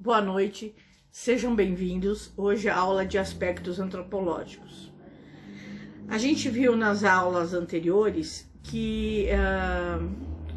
Boa noite, sejam bem-vindos. Hoje a aula de aspectos antropológicos. A gente viu nas aulas anteriores que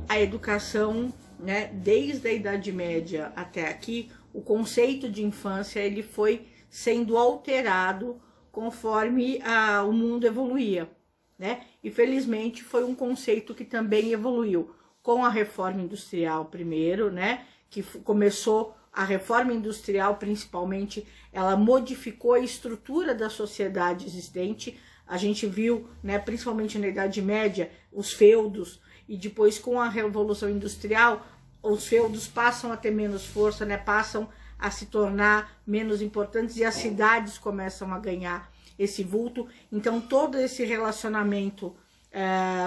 a educação, né, desde a Idade Média até aqui, o conceito de infância ele foi sendo alterado conforme o mundo evoluía, né? E felizmente foi um conceito que também evoluiu com a reforma industrial primeiro, né? Que começou a reforma industrial, principalmente, ela modificou a estrutura da sociedade existente. A gente viu, né, principalmente na Idade Média, os feudos, e depois com a Revolução Industrial, os feudos passam a ter menos força, né, passam a se tornar menos importantes e as cidades começam a ganhar esse vulto. Então, todo esse relacionamento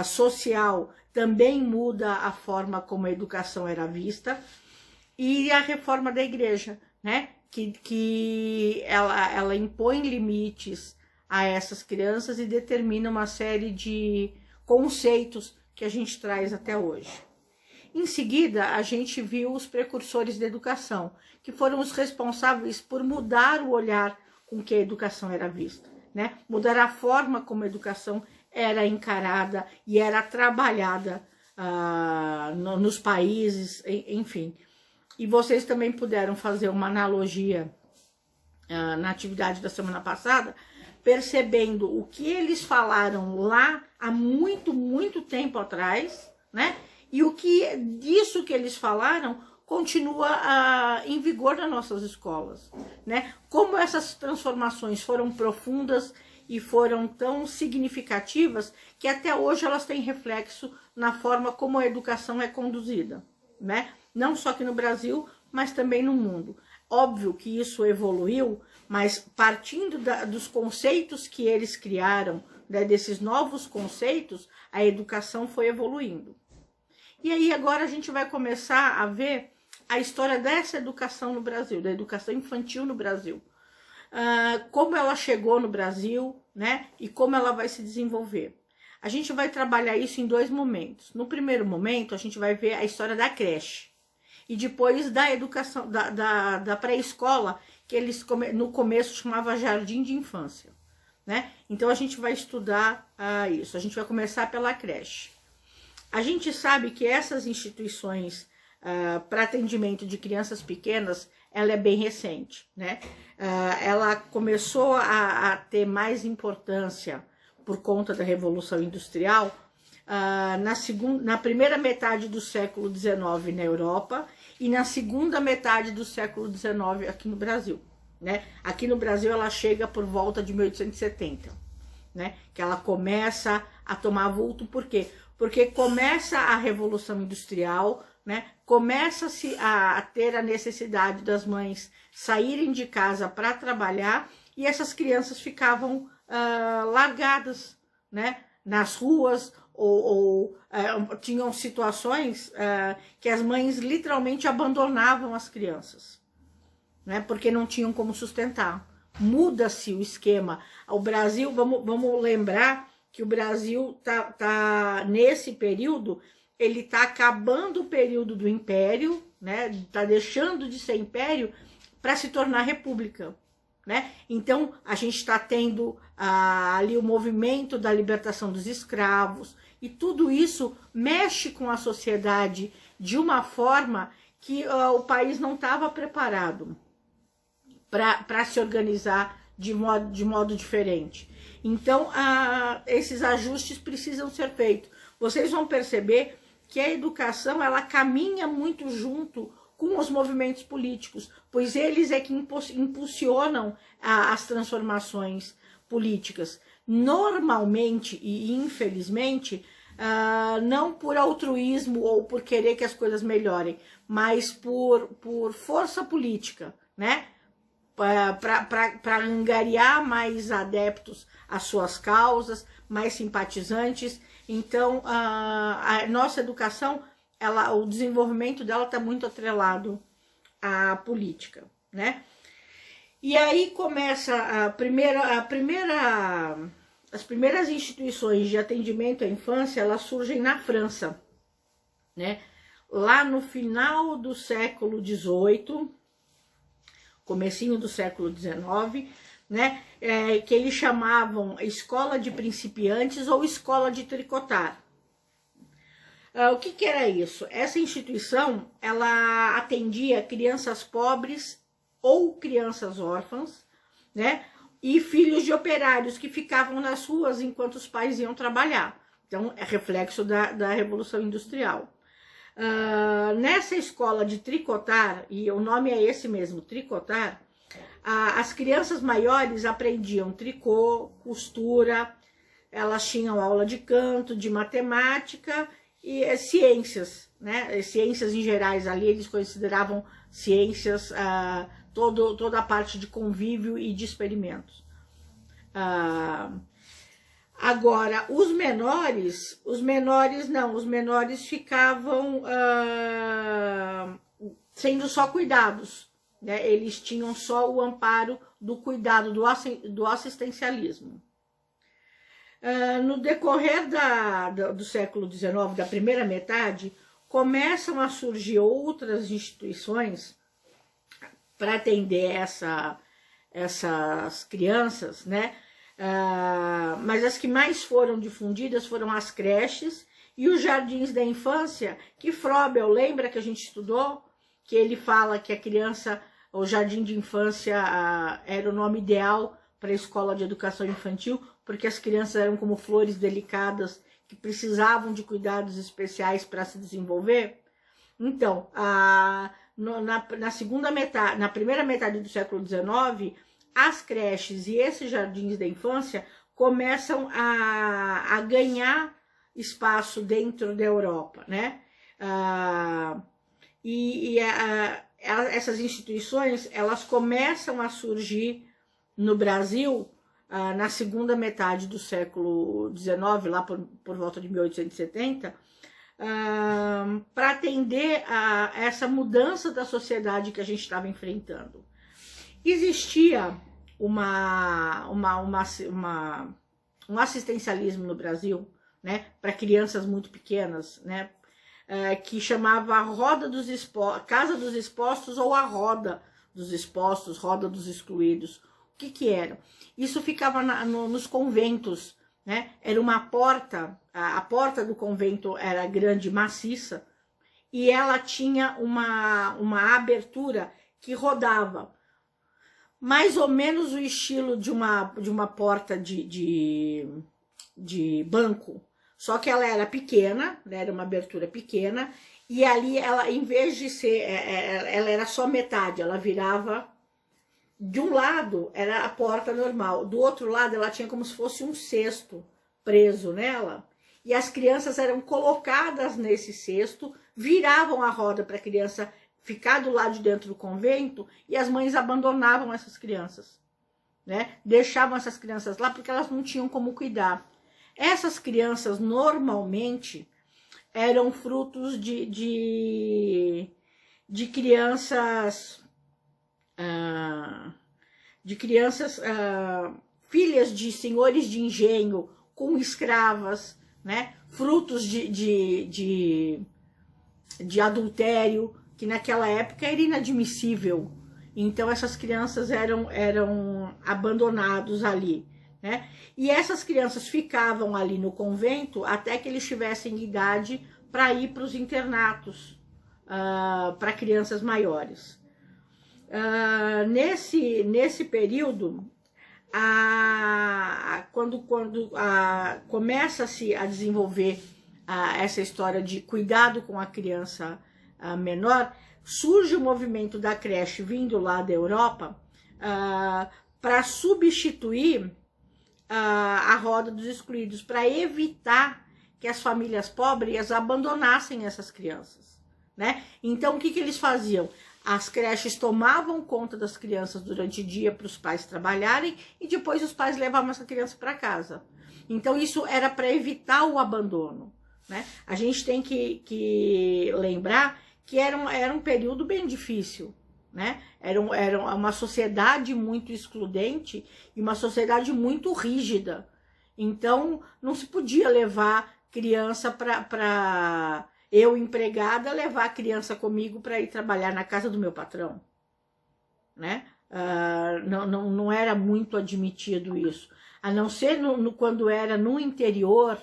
social também muda a forma como a educação era vista. E a reforma da igreja, né? Que ela impõe limites a essas crianças e determina uma série de conceitos que a gente traz até hoje. Em seguida, a gente viu os precursores da educação, que foram os responsáveis por mudar o olhar com que a educação era vista, né? Mudar a forma como a educação era encarada e era trabalhada nos países, enfim. E vocês também puderam fazer uma analogia na atividade da semana passada, percebendo o que eles falaram lá há muito, muito tempo atrás, né? E o que disso que eles falaram continua em vigor nas nossas escolas, né? Como essas transformações foram profundas e foram tão significativas que até hoje elas têm reflexo na forma como a educação é conduzida, né? Não só aqui no Brasil, mas também no mundo. Óbvio que isso evoluiu, mas partindo dos conceitos que eles criaram, né, desses novos conceitos, a educação foi evoluindo. E aí agora a gente vai começar a ver a história dessa educação no Brasil, da educação infantil no Brasil. Como ela chegou no Brasil, né, e como ela vai se desenvolver. A gente vai trabalhar isso em dois momentos. No primeiro momento, a gente vai ver a história da creche. E depois da educação, da pré-escola, que eles no começo chamava jardim de infância, né? Então a gente vai estudar isso, a gente vai começar pela creche. A gente sabe que essas instituições para atendimento de crianças pequenas, ela é bem recente, né? Ela começou a ter mais importância por conta da Revolução Industrial, na primeira metade do século XIX na Europa e na segunda metade do século XIX aqui no Brasil, né? Aqui no Brasil ela chega por volta de 1870, né? Que ela começa a tomar vulto, por quê? Porque começa a Revolução Industrial, né? Começa-se a ter a necessidade das mães saírem de casa para trabalhar e essas crianças ficavam largadas, né? Nas ruas, ou tinham situações que as mães literalmente abandonavam as crianças, né? Porque não tinham como sustentar. Muda-se o esquema. O Brasil, vamos lembrar que o Brasil tá nesse período, ele está acabando o período do Império, né? Está deixando de ser Império para se tornar República, né? Então a gente está tendo ali o movimento da libertação dos escravos, e tudo isso mexe com a sociedade de uma forma que o país não estava preparado para se organizar de modo diferente. Então, esses ajustes precisam ser feitos. Vocês vão perceber que a educação ela caminha muito junto com os movimentos políticos, pois eles é que impulsionam as transformações políticas. Normalmente e infelizmente, não por altruísmo ou por querer que as coisas melhorem, mas por força política, né? Para angariar mais adeptos às suas causas, mais simpatizantes. Então, a nossa educação, o desenvolvimento dela está muito atrelado à política, né? E aí começa as primeiras instituições de atendimento à infância, elas surgem na França, né? Lá no final do século XVIII, comecinho do século XIX, né, que eles chamavam escola de principiantes ou escola de tricotar. O que era isso? Essa instituição, ela atendia crianças pobres ou crianças órfãs, né, e filhos de operários que ficavam nas ruas enquanto os pais iam trabalhar. Então, é reflexo da Revolução Industrial. Nessa escola de tricotar, e o nome é esse mesmo, tricotar, as crianças maiores aprendiam tricô, costura, elas tinham aula de canto, de matemática e ciências, né? Ciências em gerais ali, eles consideravam ciências, toda a parte de convívio e de experimentos. Agora, os menores ficavam sendo só cuidados, né? Eles tinham só o amparo do cuidado, do assistencialismo. No decorrer do século XIX, da primeira metade, começam a surgir outras instituições para atender essas crianças, né? Mas as que mais foram difundidas foram as creches e os jardins da infância, que Froebel, lembra que a gente estudou? Que ele fala que a criança, o jardim de infância era o nome ideal para a escola de educação infantil, porque as crianças eram como flores delicadas que precisavam de cuidados especiais para se desenvolver. Então, na primeira metade do século XIX, as creches e esses jardins da infância começam a ganhar espaço dentro da Europa, né? Essas instituições, elas começam a surgir no Brasil na segunda metade do século XIX, lá por volta de 1870, para atender a essa mudança da sociedade que a gente estava enfrentando. Existia um assistencialismo no Brasil, né, para crianças muito pequenas, né, que chamava Casa dos Expostos ou a Roda dos Expostos, Roda dos Excluídos. O que era? Isso ficava nos conventos, né? Era uma porta, a porta do convento era grande, maciça, e ela tinha uma abertura que rodava, mais ou menos o estilo de uma porta de banco, só que ela era pequena, né? Era uma abertura pequena, e ali ela, em vez de ser, ela era só metade, ela virava. De um lado era a porta normal, do outro lado ela tinha como se fosse um cesto preso nela, e as crianças eram colocadas nesse cesto, viravam a roda para a criança ficar do lado de dentro do convento, e as mães abandonavam essas crianças, né? Deixavam essas crianças lá porque elas não tinham como cuidar. Essas crianças normalmente eram frutos de crianças... filhas de senhores de engenho com escravas, né? Frutos de adultério, que naquela época era inadmissível. Então essas crianças eram abandonados ali, né? E essas crianças ficavam ali no convento até que eles tivessem idade para ir para os internatos, para crianças maiores. Nesse período, quando começa-se a desenvolver essa história de cuidado com a criança menor, surge o movimento da creche vindo lá da Europa para substituir a roda dos excluídos, para evitar que as famílias pobres abandonassem essas crianças, né? Então, o que eles faziam? As creches tomavam conta das crianças durante o dia para os pais trabalharem e depois os pais levavam essa criança para casa. Então, isso era para evitar o abandono, né? A gente tem que lembrar que era um período bem difícil, né? Era uma sociedade muito excludente e uma sociedade muito rígida. Então, não se podia levar criança para... Eu, empregada, levar a criança comigo para ir trabalhar na casa do meu patrão, né? não era muito admitido isso. A não ser quando era no interior,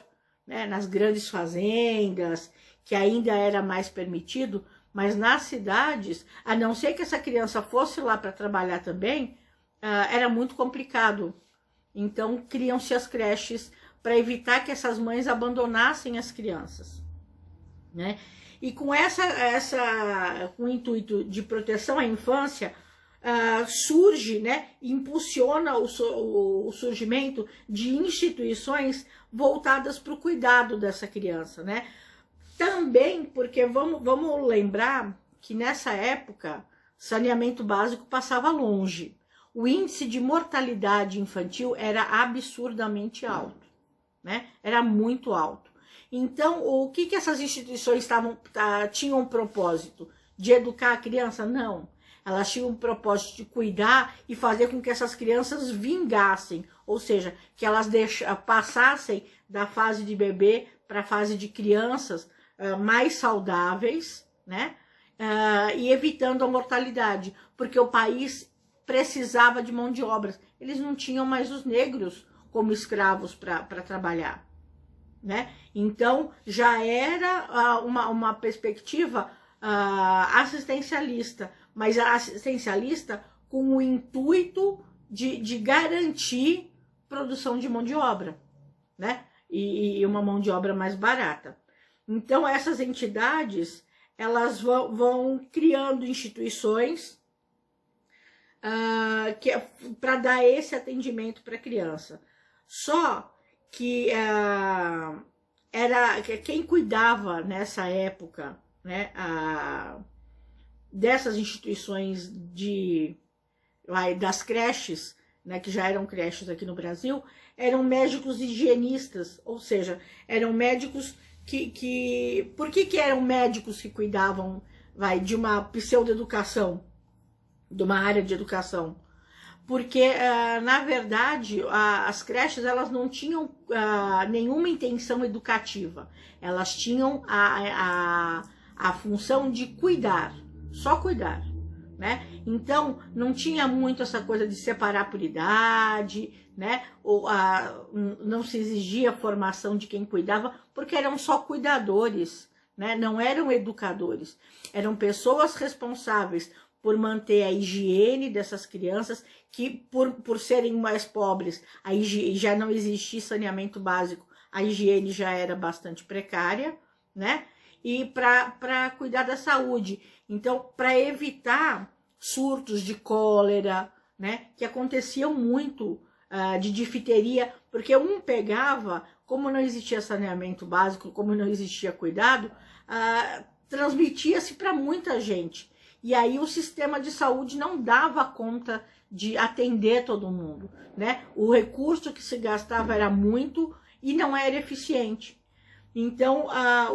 né, nas grandes fazendas, que ainda era mais permitido, mas nas cidades, a não ser que essa criança fosse lá para trabalhar também, era muito complicado. Então, criam-se as creches para evitar que essas mães abandonassem as crianças, né? E com com o intuito de proteção à infância, surge, né, impulsiona o surgimento de instituições voltadas para o cuidado dessa criança, né? Também porque vamos lembrar que nessa época saneamento básico passava longe. O índice de mortalidade infantil era absurdamente alto, né? Era muito alto. Então, o que essas instituições tinham um propósito? De educar a criança? Não. Elas tinham um propósito de cuidar e fazer com que essas crianças vingassem, ou seja, que elas passassem da fase de bebê para a fase de crianças mais saudáveis, né? E evitando a mortalidade, porque o país precisava de mão de obra. Eles não tinham mais os negros como escravos para trabalhar, né? Então, já era uma perspectiva assistencialista, mas assistencialista com o intuito de garantir produção de mão de obra, né? E uma mão de obra mais barata. Então, essas entidades, elas vão criando instituições para dar esse atendimento para a criança. Só que quem cuidava nessa época, né, dessas instituições das creches, né, que já eram creches aqui no Brasil, eram médicos higienistas, ou seja, eram médicos por que eram médicos que cuidavam de uma pseudoeducação, de uma área de educação? Porque, na verdade, as creches elas não tinham nenhuma intenção educativa. Elas tinham a função de cuidar, só cuidar, né? Então, não tinha muito essa coisa de separar por idade, né? Ou não se exigia a formação de quem cuidava, porque eram só cuidadores, né? Não eram educadores. Eram pessoas responsáveis por manter a higiene dessas crianças, que por serem mais pobres, já não existia saneamento básico, a higiene já era bastante precária, né? E para cuidar da saúde. Então, para evitar surtos de cólera, né? Que aconteciam muito, de difteria, porque um pegava, como não existia saneamento básico, como não existia cuidado, transmitia-se para muita gente. E aí o sistema de saúde não dava conta de atender todo mundo, né? O recurso que se gastava era muito e não era eficiente. Então,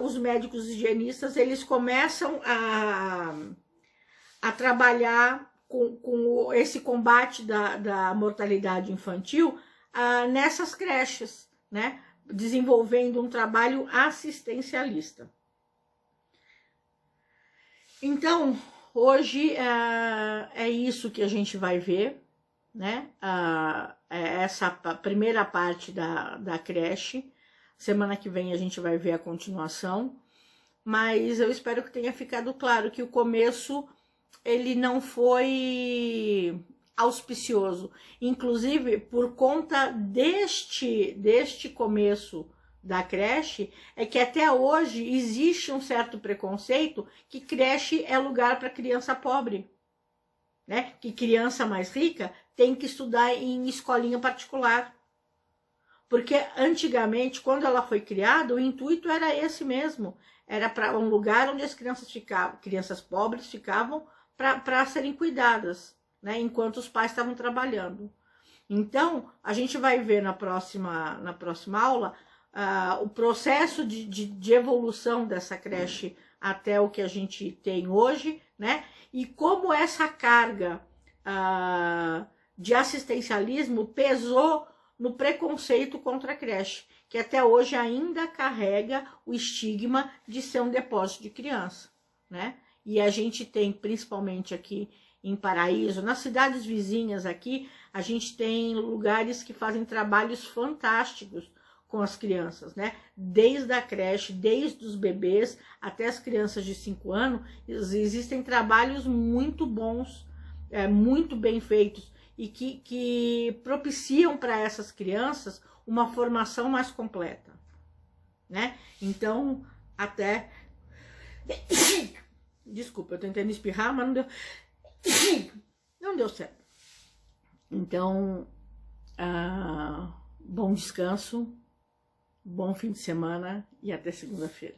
os médicos higienistas, eles começam a trabalhar com esse combate da mortalidade infantil nessas creches, né? Desenvolvendo um trabalho assistencialista. Então, hoje é isso que a gente vai ver, né? Essa primeira parte da creche. Semana que vem a gente vai ver a continuação. Mas eu espero que tenha ficado claro que o começo ele não foi auspicioso. Inclusive, por conta deste começo da creche, é que até hoje existe um certo preconceito que creche é lugar para criança pobre, né? Que criança mais rica tem que estudar em escolinha particular. Porque antigamente, quando ela foi criada, o intuito era esse mesmo. Era para um lugar onde as crianças pobres ficavam para serem cuidadas, né? Enquanto os pais estavam trabalhando. Então, a gente vai ver na próxima aula o processo de evolução dessa creche até o que a gente tem hoje, né? E como essa carga de assistencialismo pesou no preconceito contra a creche, que até hoje ainda carrega o estigma de ser um depósito de criança, né? E a gente tem, principalmente aqui em Paraíso, nas cidades vizinhas aqui, a gente tem lugares que fazem trabalhos fantásticos com as crianças, né? Desde a creche, desde os bebês até as crianças de 5 anos, existem trabalhos muito bons, muito bem feitos, e que propiciam para essas crianças uma formação mais completa, né? Então, até... Desculpa, eu tô tentando espirrar, mas não deu... Não deu certo. Então, bom descanso, bom fim de semana e até segunda-feira.